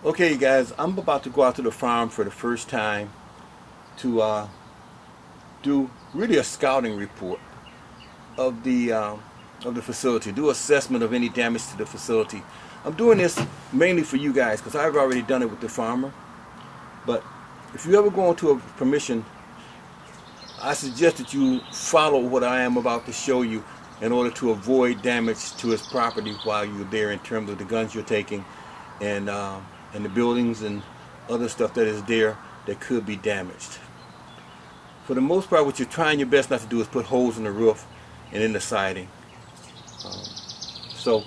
Okay guys, I'm about to go out to the farm for the first time to do really a scouting report of the facility, do assessment of any damage to the facility. I'm doing this mainly for you guys because I've already done it with the farmer. But if you ever go into a permission, I suggest that you follow what I am about to show you in order to avoid damage to his property while you're there, in terms of the guns you're taking and the buildings and other stuff that is there that could be damaged. For the most part, what you're trying your best not to do is put holes in the roof and in the siding. So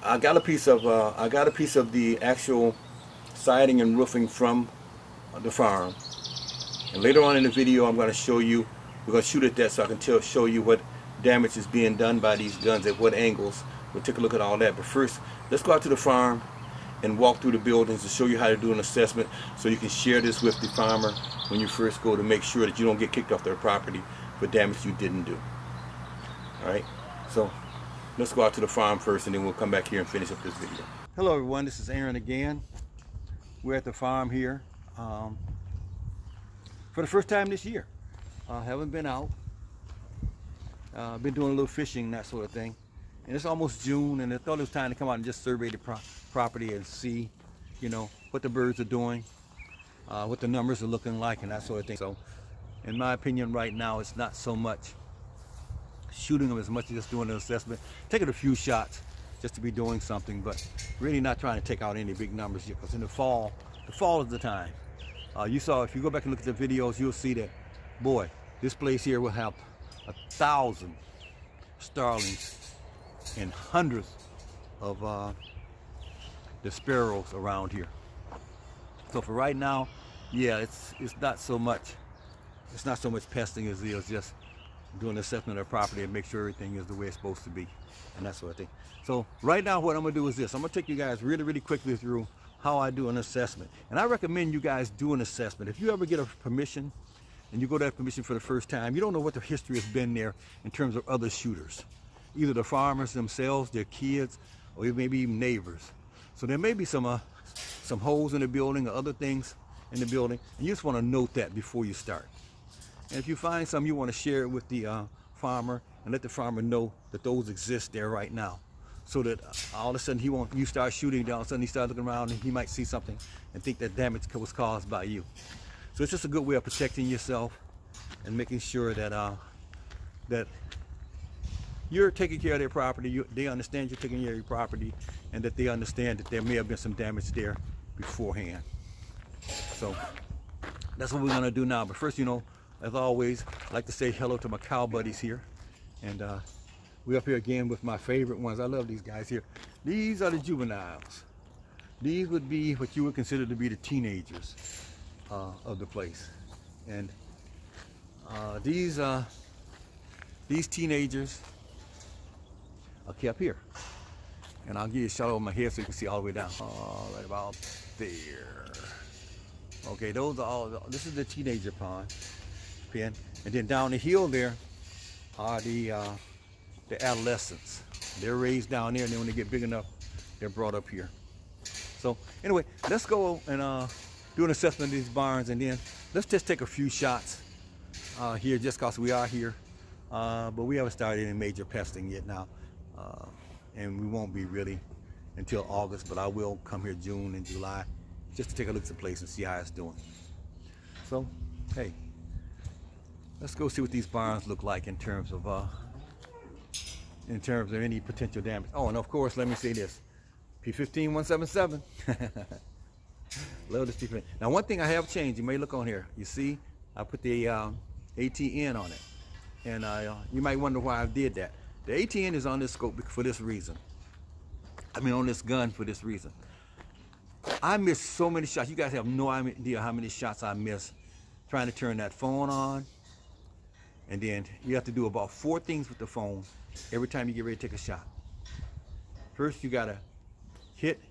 I got a piece of the actual siding and roofing from the farm, and later on in the video I'm going to show you, we're going to shoot at that so I can show you what damage is being done by these guns at what angles. We'll take a look at all that, but first let's go out to the farm and walk through the buildings to show you how to do an assessment so you can share this with the farmer when you first go, to make sure that you don't get kicked off their property for damage you didn't do. Alright, so let's go out to the farm first and then we'll come back here and finish up this video. Hello everyone, this is Aaron again. We're at the farm here for the first time this year. Haven't been out. Been doing a little fishing, that sort of thing. And it's almost June, and I thought it was time to come out and just survey the property and see, you know, what the birds are doing, what the numbers are looking like, and that sort of thing. So, in my opinion, right now, it's not so much shooting them as much as just doing an assessment, taking a few shots just to be doing something, but really not trying to take out any big numbers yet, because in the fall is the time. You saw, if you go back and look at the videos, you'll see that, boy, this place here will have 1,000 starlings and hundreds of the sparrows around here. So for right now, yeah, it's not so much pesting as it is just doing an assessment of the property and make sure everything is the way it's supposed to be and that sort of thing. So right now what I'm gonna do is this. I'm gonna take you guys really quickly through how I do an assessment. And I recommend you guys do an assessment. If you ever get a permission and you go to that permission for the first time, you don't know what the history has been there in terms of other shooters. Either the farmers themselves, their kids, or maybe even neighbors. So there may be some holes in the building or other things in the building, and you just want to note that before you start. And if you find some, you want to share it with the farmer and let the farmer know that those exist there right now, so that all of a sudden you start shooting, all of a sudden he starts looking around and he might see something and think that damage was caused by you. So it's just a good way of protecting yourself and making sure that that you're taking care of their property, they understand you're taking care of your property, and that they understand that there may have been some damage there beforehand. So that's what we're gonna do now. But first, you know, as always, I like to say hello to my cow buddies here. And we're up here again with my favorite ones. I love these guys here. These are the juveniles. These would be what you would consider to be the teenagers of the place. And these teenagers are kept here. And I'll give you a shot over my head so you can see all the way down. Right about there. Okay, those are all, this is the teenager pen. And then down the hill there are the adolescents. They're raised down there, and then when they get big enough, they're brought up here. So anyway, let's go and do an assessment of these barns, and then let's just take a few shots here just because we are here. But we haven't started any major pesting yet now. And we won't be really until August, but I will come here June and July just to take a look at the place and see how it's doing. So, hey, let's go see what these barns look like in terms of any potential damage. Oh, and of course, let me say this: P15177. Love this P15. Now, one thing I have changed, you may look on here. You see, I put the ATN on it, and you might wonder why I did that. The ATN is on this scope for this reason. I mean, on this gun for this reason. I missed so many shots. You guys have no idea how many shots I missed trying to turn that phone on. And then you have to do about 4 things with the phone every time you get ready to take a shot. First, you gotta hit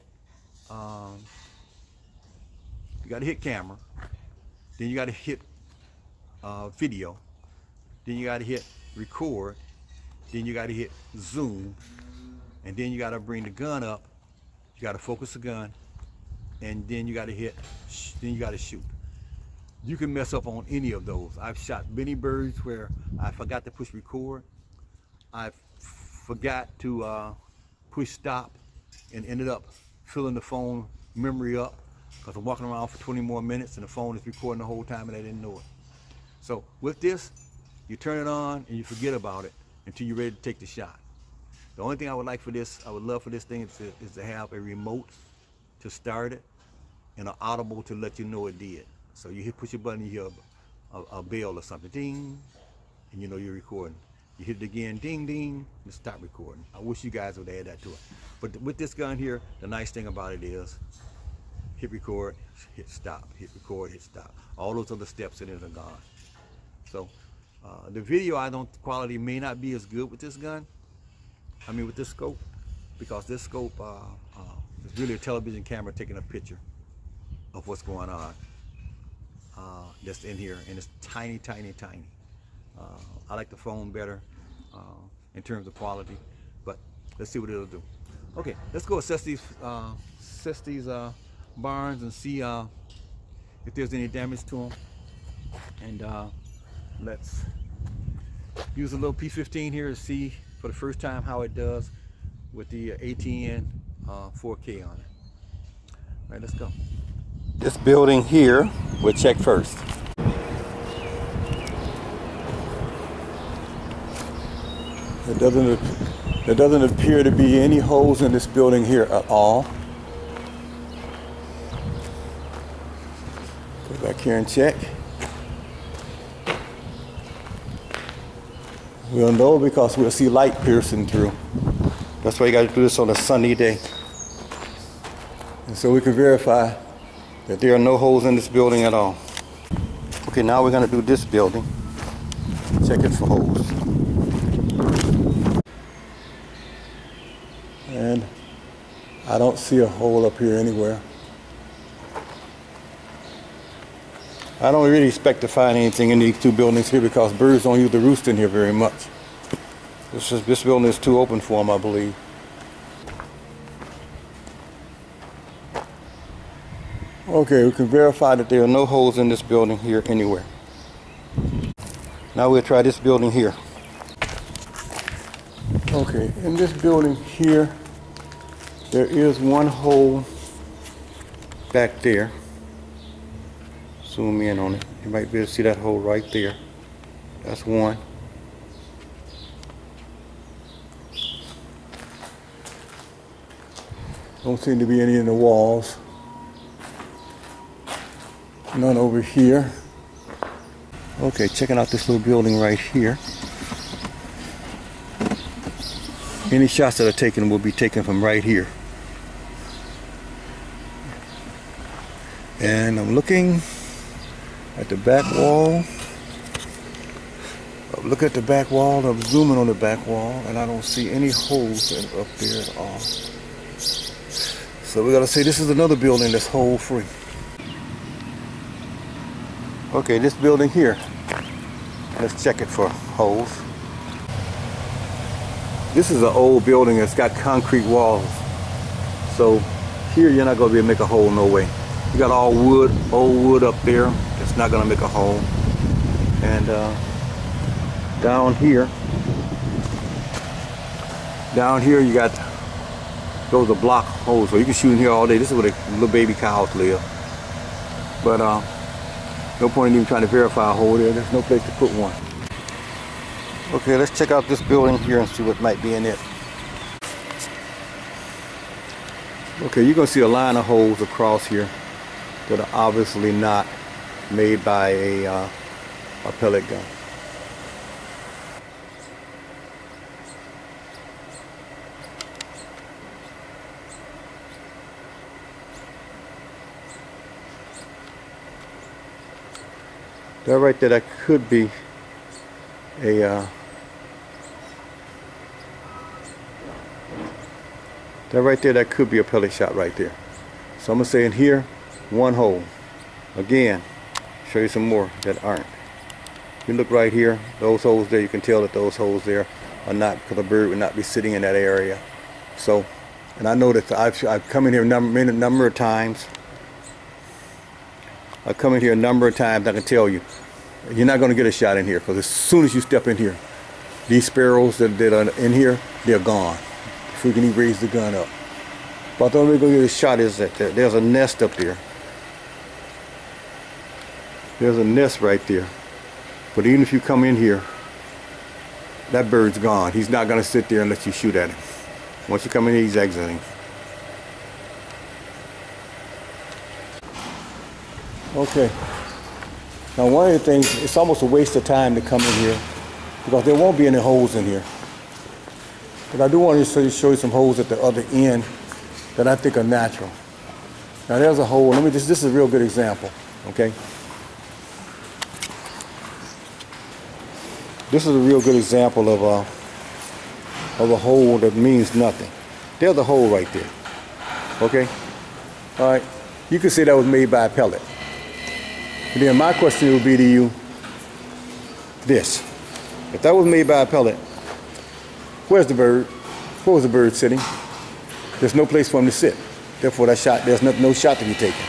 camera. Then you gotta hit video. Then you gotta hit record. Then you got to hit zoom, and then you got to bring the gun up. You got to focus the gun, and then you got to hit, then you got to shoot. You can mess up on any of those. I've shot many birds where I forgot to push record. I forgot to push stop and ended up filling the phone memory up because I'm walking around for 20 more minutes and the phone is recording the whole time and I didn't know it. So with this, you turn it on and you forget about it until you're ready to take the shot. The only thing I would like for this, I would love for this thing is to have a remote to start it and an audible to let you know it did. So you push your button, you hear a bell or something, ding, and you know you're recording. You hit it again, ding, ding, and stop recording. I wish you guys would add that to it. But with this gun here, the nice thing about it is, hit record, hit stop, hit record, hit stop. All those other steps in it are gone. So the video quality may not be as good with this gun. I mean with this scope, because this scope is really a television camera taking a picture of what's going on that's in here, and it's tiny, tiny, tiny. I like the phone better in terms of quality, but let's see what it'll do. Okay, let's go assess these barns and see if there's any damage to them. And let's use a little P15 here to see for the first time how it does with the ATN 4K on it. All right, let's go. This building here, we'll check first. There doesn't appear to be any holes in this building here at all. Go back here and check. We'll know because we'll see light piercing through. That's why you got to do this on a sunny day. And so we can verify that there are no holes in this building at all. Okay, now we're going to do this building. Check it for holes. And I don't see a hole up here anywhere. I don't really expect to find anything in these two buildings here because birds don't use the roost in here very much. This building is too open for them, I believe. Okay, we can verify that there are no holes in this building here anywhere. Now we'll try this building here. Okay, in this building here, there is one hole back there. Zoom in on it. You might be able to see that hole right there. That's one. Don't seem to be any in the walls. None over here. Okay, checking out this little building right here. Any shots that are taken will be taken from right here. And I'm looking at the back wall. Look at the back wall. I'm zooming on the back wall, and I don't see any holes up there at all. So we gotta say this is another building that's hole free. Okay, this building here. Let's check it for holes. This is an old building that's got concrete walls. So here you're not gonna be able to make a hole, no way. You got all wood, old wood up there. It's not gonna make a hole. And down here you got those are block holes, so you can shoot in here all day. This is where the little baby cows live. But no point in even trying to verify a hole there. There's no place to put one. Okay, let's check out this building here and see what might be in it. Okay, you're gonna see a line of holes across here that are obviously not made by a pellet gun. That right there, that could be a that could be a pellet shot right there. So I'm gonna say in here, one hole. Again, show you some more that aren't. You look right here, those holes there, you can tell that those holes there are not, because a bird would not be sitting in that area. So, and I know that I've come in here a number of times I come in here a number of times. I can tell you, you're not going to get a shot in here, because as soon as you step in here, these sparrows that are in here, they're gone before you can even raise the gun up. But the only way you're going to get a shot is that there's a nest up there. There's a nest right there. But even if you come in here, that bird's gone. He's not going to sit there unless you shoot at him. Once you come in here, he's exiting. Okay. Now one of the things, it's almost a waste of time to come in here because there won't be any holes in here. But I do want to show you some holes at the other end that I think are natural. Now there's a hole. This is a real good example. Okay. This is a real good example of a hole that means nothing. There's a hole right there. Okay. All right. You could say that was made by a pellet. But then my question would be to you this. If that was made by a pellet, where's the bird? Where was the bird sitting? There's no place for him to sit. Therefore, that shot, there's no shot to be taken.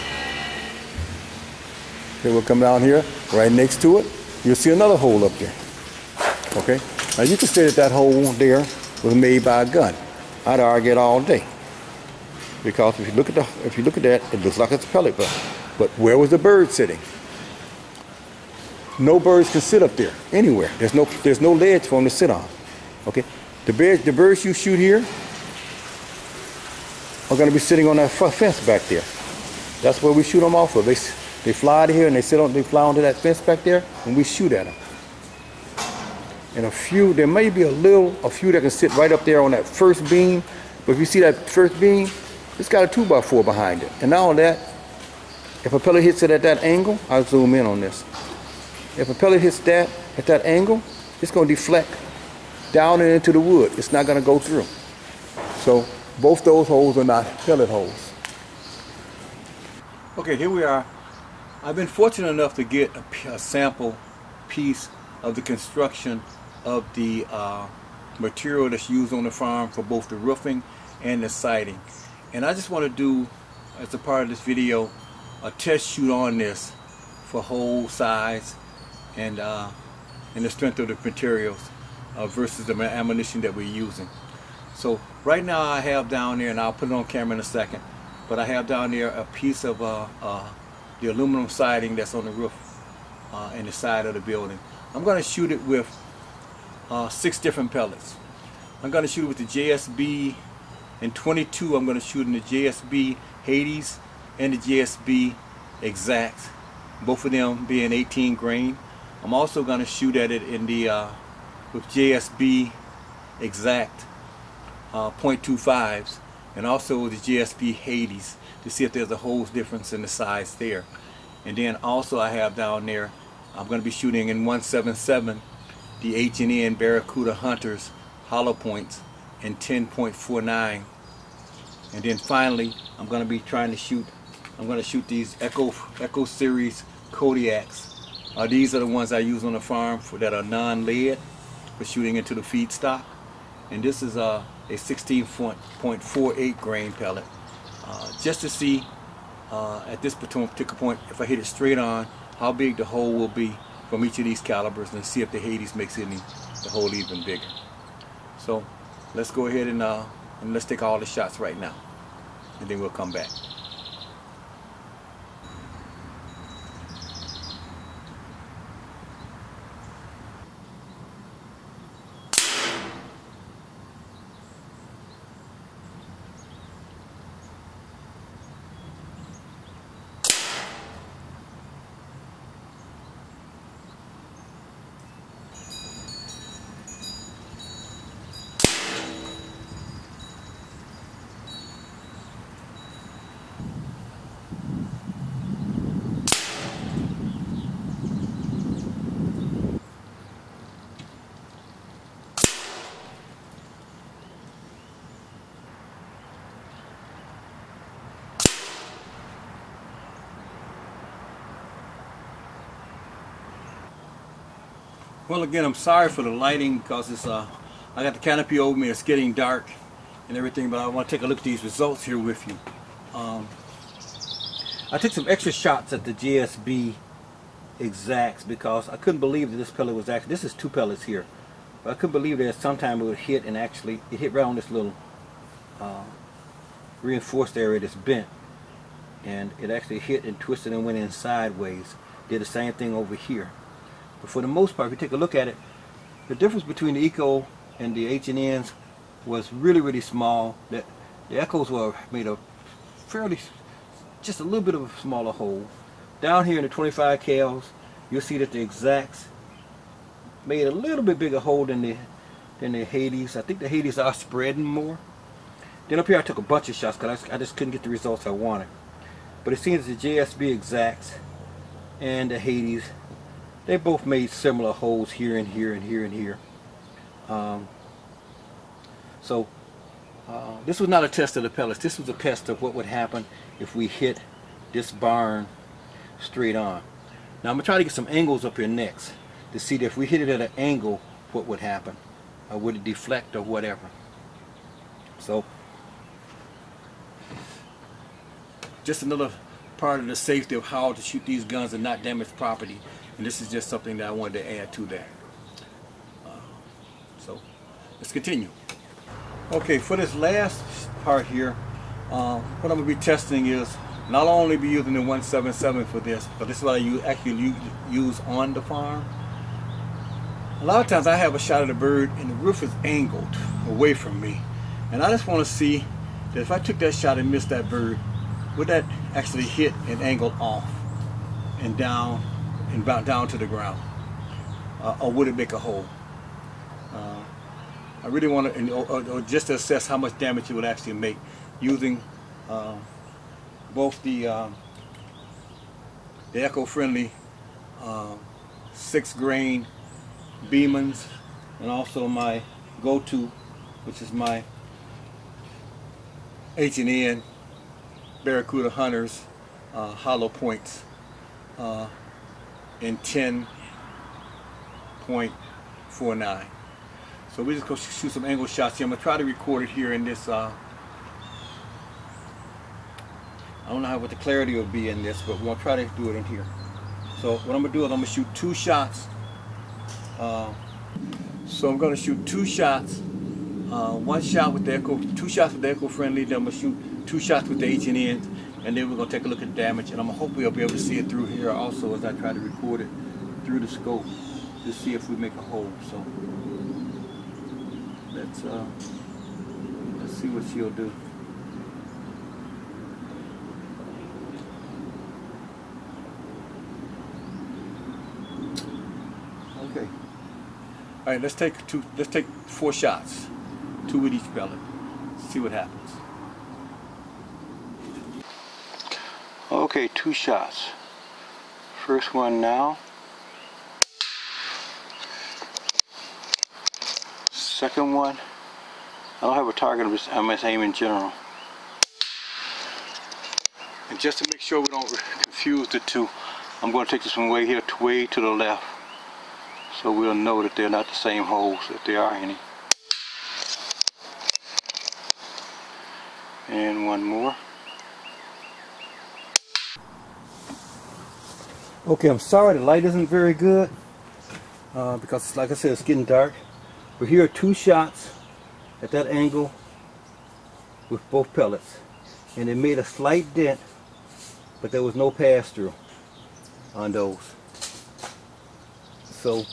Okay, we'll come down here, right next to it. You'll see another hole up there. Okay? Now you can say that hole there was made by a gun. I'd argue it all day. Because if you look at that, it looks like it's a pellet gun. But where was the bird sitting? No birds can sit up there anywhere. There's no ledge for them to sit on. Okay? The birds you shoot here are going to be sitting on that fence back there. That's where we shoot them off of. They fly to here and they fly onto that fence back there, and we shoot at them. And there may be a few that can sit right up there on that first beam. But if you see that first beam, it's got a 2x4 behind it. And now that, if a pellet hits it at that angle, I'll zoom in on this. If a pellet hits that at that angle, it's going to deflect down and into the wood. It's not going to go through. So both those holes are not pellet holes. Okay, here we are. I've been fortunate enough to get a sample piece of the construction of the material that's used on the farm for both the roofing and the siding. And I just want to do, as a part of this video, a test shoot on this for hole size and the strength of the materials versus the ammunition that we're using. So right now I have down there, and I'll put it on camera in a second, but I have down there a piece of the aluminum siding that's on the roof and the side of the building. I'm going to shoot it with 6 different pellets. I'm going to shoot it with the JSB in 22. I'm going to shoot in the JSB Hades and the JSB Exact, both of them being 18 grain. I'm also going to shoot at it in the with JSB Exact .25s and also the JSB Hades to see if there's a whole difference in the size there. And then also I have down there, I'm going to be shooting in 177 the H&N Barracuda Hunters hollow points in 10.49. And then finally I'm going to shoot these Echo Series Kodiaks. These are the ones I use on the farm that are non-lead for shooting into the feedstock. And this is a 16.48 grain pellet. Just to see at this particular point, if I hit it straight on, how big the hole will be from each of these calibers, and see if the Hades makes the hole even bigger. So let's go ahead and let's take all the shots right now, and then we'll come back. Well, again, I'm sorry for the lighting because it's I got the canopy over me. It's getting dark and everything, but I want to take a look at these results here with you. I took some extra shots at the GSB exacts because I couldn't believe that this pellet was actually, this is 2 pellets here, but I couldn't believe that sometime it would hit, and actually it hit right on this little reinforced area that's bent, and it actually hit and twisted and went in sideways. Did the same thing over here. But for the most part, if you take a look at it, the difference between the Eco and the H&Ns was really small. That the Echos were made a fairly, just a little bit of a smaller hole. Down here in the 25 cals, you'll see that the exacts made a little bit bigger hole than the Hades. I think the Hades are spreading more. Then up here I took a bunch of shots because I just couldn't get the results I wanted. But it seems the JSB exacts and the Hades, they both made similar holes here and here and here and here. This was not a test of the pellets. This was a test of what would happen if we hit this barn straight on. Now I'm going to try to get some angles up here next to see that if we hit it at an angle, what would happen. Or would it deflect or whatever. So, just another part of the safety of how to shoot these guns and not damage property. And this is just something that I wanted to add to that. So, let's continue. Okay, for this last part here, what I'm going to be testing is not only be using the 177 for this, but this is what I actually use on the farm. A lot of times I have a shot of the bird and the roof is angled away from me. And I just want to see that if I took that shot and missed that bird, would that actually hit and angle off and down and down to the ground? Or would it make a hole? I really want to, or just to assess how much damage it would actually make using both the eco-friendly 6-grain Beemans and also my go-to, which is my H&N Barracuda Hunters hollow points in 10.49. So we just go shoot some angle shots here. I'm gonna try to record it here in this. I don't know what the clarity will be in this, but we're gonna try to do it in here. So what I'm gonna do is I'm gonna shoot 2 shots. So I'm gonna shoot 2 shots. 1 shot with the Eco, 2 shots with the eco-friendly. Then I'm gonna shoot 2 shots with the H&Ns, and then we're gonna take a look at the damage. And I'm gonna hopefully I'll be able to see it through here also as I try to record it through the scope to see if we make a hole. So let's see what she'll do. Okay. All right. Let's take 4 shots, 2 with each pellet. See what happens. Okay, 2 shots. First one now. Second one, I don't have a target, I'm just aiming in general. And just to make sure we don't confuse the two, I'm going to take this one way here, way to the left, so we'll know that they're not the same holes, if there are any. And one more. Okay, I'm sorry the light isn't very good, because like I said, it's getting dark. But here are 2 shots at that angle with both pellets, and it made a slight dent, but there was no pass-through on those. So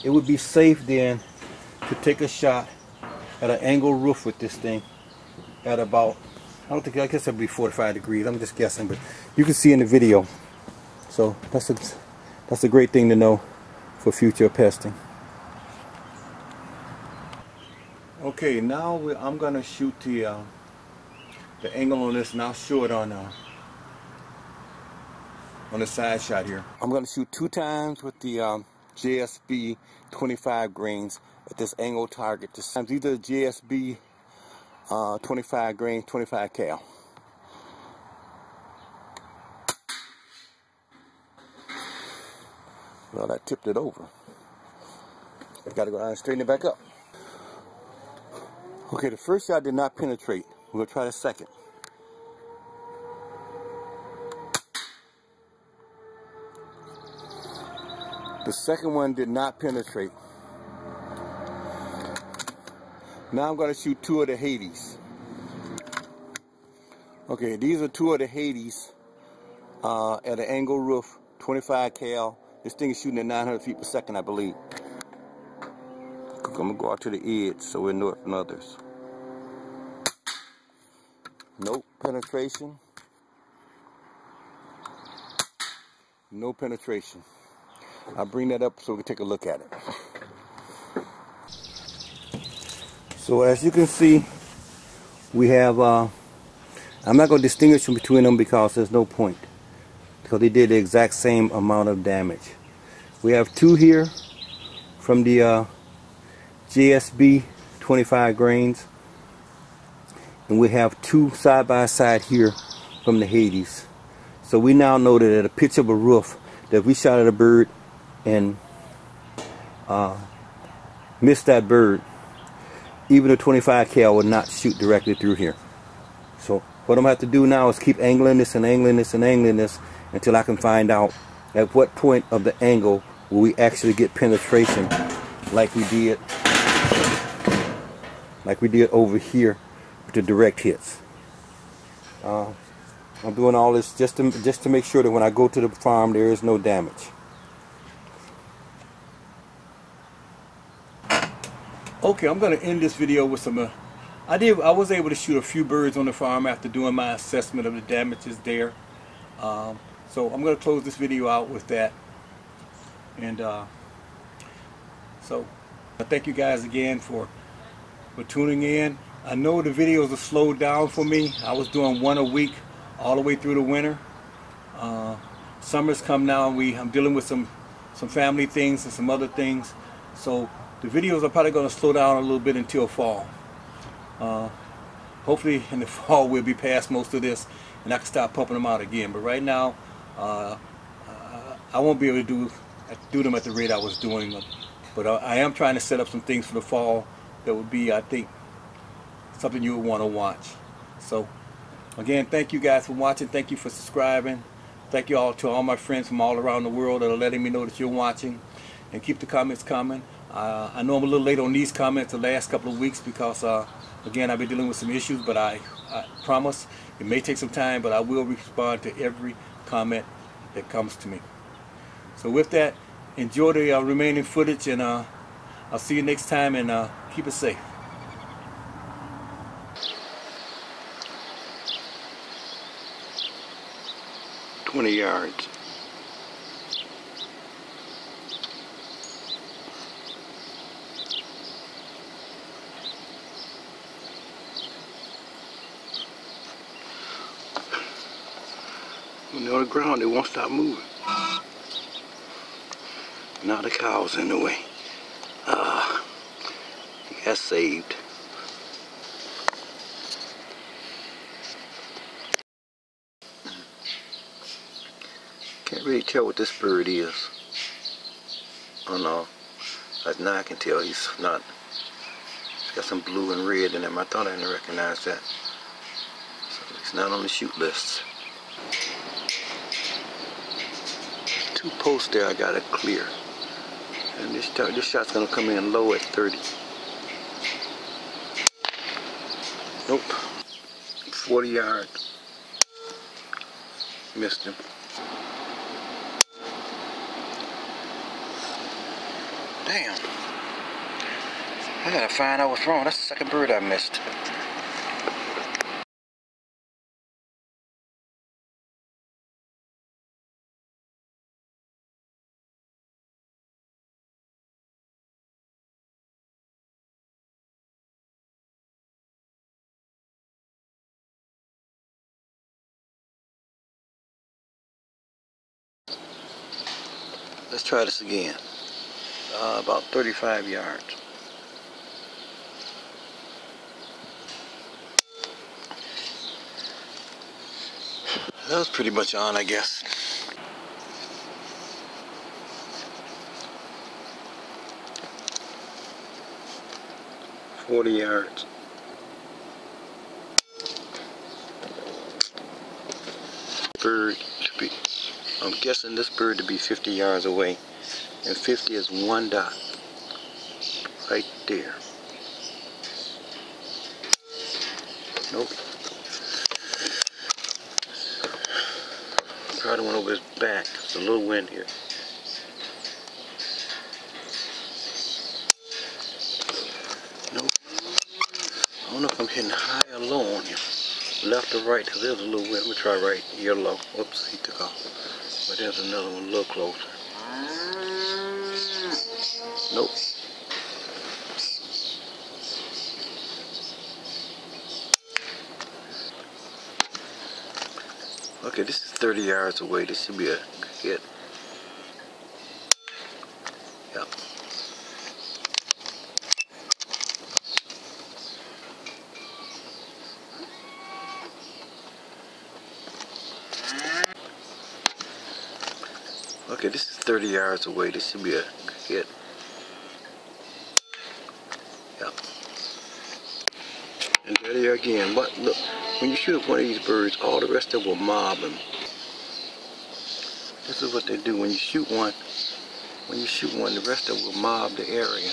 it would be safe then to take a shot at an angled roof with this thing at about, I guess it'd be 45 degrees. I'm just guessing, but you can see in the video. So that's a great thing to know for future pesting. Okay, now I'm gonna shoot the angle on this, and I'll show it on the side shot here. I'm gonna shoot 2 times with the JSB 25 grains at this angle target. This time either JSB 25 grain, 25 cal. Well, that tipped it over. I gotta go down and straighten it back up. Okay, the first shot did not penetrate. We're gonna try the second. The second one did not penetrate. Now I'm going to shoot 2 of the Hades. Okay, these are 2 of the Hades at an angle roof, 25 cal. This thing is shooting at 900 feet per second, I believe. I'm going to go out to the edge so we'll know it from others. Nope, penetration. No penetration. I'll bring that up so we can take a look at it. So as you can see, we have, I'm not going to distinguish between them because there's no point. Because they did the exact same amount of damage. We have 2 here from the JSB 25 grains. And we have 2 side by side here from the Hades. So we now know that at a pitch of a roof, that if we shot at a bird and missed that bird, even a 25 cal would not shoot directly through here. So what I'm going to have to do now is keep angling this and angling this and angling this until I can find out at what point of the angle will we actually get penetration like we did over here with the direct hits. I'm doing all this just to make sure that when I go to the farm there is no damage. Okay, I'm going to end this video with some I was able to shoot a few birds on the farm after doing my assessment of the damages there. So I'm going to close this video out with that. And so I thank you guys again for tuning in. I know the videos have slowed down for me. I was doing 1 a week all the way through the winter. Summer's come now and I'm dealing with some family things and some other things. So the videos are probably going to slow down a little bit until fall. Hopefully in the fall we'll be past most of this and I can start pumping them out again. But right now I won't be able to do them at the rate I was doing them. But I am trying to set up some things for the fall that would be, I think, something you would want to watch. So again, thank you guys for watching. Thank you for subscribing. Thank you all to all my friends from all around the world that are letting me know that you're watching. And keep the comments coming. I know I'm a little late on these comments the last couple of weeks because again, I've been dealing with some issues, but I promise it may take some time, but I will respond to every comment that comes to me. So with that, enjoy the remaining footage, and I'll see you next time, and keep it safe. yards. When they're on the ground, they won't stop moving. Now the cow's in the way. He got saved. Can't really tell what this bird is. Oh no, now I can tell he's not. He's got some blue and red in him. I thought I didn't recognize that. So he's not on the shoot list. 2 posts there I gotta clear. And this shot's gonna come in low at 30. Nope. 40 yards. Missed him. Damn. I gotta find out what's wrong. That's the second bird I missed. Let's try this again. About 35 yards. That was pretty much on, I guess. $40 yards. Bird should be, I'm guessing this bird to be 50 yards away. and 50 is one dot right there. Nope. Probably went over his back. There's a little wind here. Nope. I don't know if I'm hitting high or low on him. Left or right, because there's a little wind. Let me try right. You're low. Whoops, he took off. But there's another one a little closer. Nope. Okay, this is 30 yards away. This should be a hit. Yep. Okay, this is 30 yards away. This should be a hit. Yep. And there they are again. But look, when you shoot one of these birds, all the rest of them will mob them. This is what they do when you shoot one. When you shoot one, the rest of them will mob the area.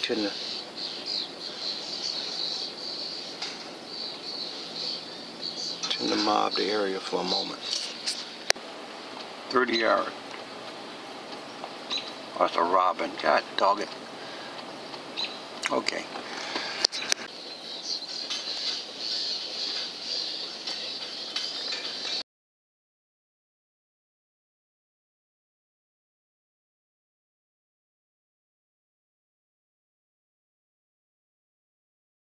Tend to mob the area for a moment. 30 yards. Oh, that's a robin. God dog it. Okay.